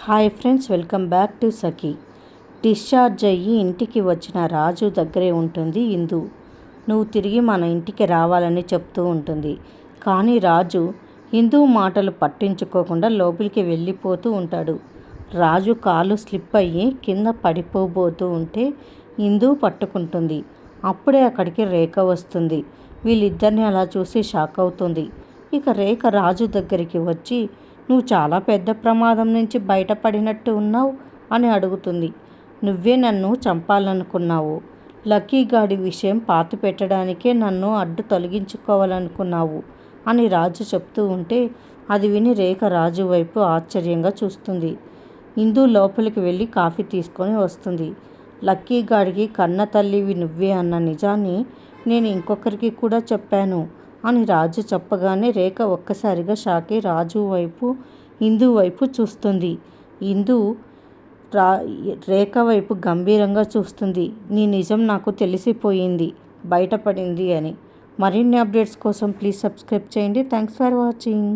Hi friends, welcome back to Sakhi. Discharge అయ్యి ఇంటికి వచ్చిన రాజు దగ్గరే ఉంటుంది ఇందు. నువ్వు తిరిగి మన ఇంటికి రావాలని చెప్తూ ఉంటుంది. కానీ రాజు ఇందు మాటలు పట్టించుకోకుండా లోపలికి వెళ్ళిపోతూ ఉంటాడు. రాజు కాలు స్లిప్ అయ్యి కింద పడిపోబోతూ ఉంటే ఇందు పట్టుకుంటుంది. అప్పుడే అక్కడికి రేఖ వస్తుంది. వీళ్ళిద్దరిని అలా చూసి షాక్ అవుతుంది. ఇక రేఖ రాజు దగ్గరికి వచ్చి, నువ్వు చాలా పెద్ద ప్రమాదం నుంచి బయటపడినట్టు ఉన్నావు అని అడుగుతుంది. నువ్వే నన్ను చంపాలనుకున్నావు. లక్కీగాడి విషయం పాతి పెట్టడానికే నన్ను అడ్డు తొలగించుకోవాలనుకున్నావు అని రాజు చెప్తూ ఉంటే అది విని రేఖ రాజు వైపు ఆశ్చర్యంగా చూస్తుంది. ఇందు లోపలికి వెళ్ళి కాఫీ తీసుకొని వస్తుంది. లక్కీగాడికి కన్న తల్లివి నువ్వే అన్న నిజాన్ని నేను ఇంకొకరికి కూడా చెప్పాను అని రాజు చెప్పగానే రేఖ ఒక్కసారిగా షాక్ అయి రాజు వైపు ఇందు వైపు చూస్తుంది. ఇందు రేఖ వైపు గంభీరంగా చూస్తుంది. నీ నిజం నాకు తెలిసిపోయింది, బయటపడింది అని. మరిన్ని అప్డేట్స్ కోసం ప్లీజ్ సబ్స్క్రైబ్ చేయండి. Thanks for watching.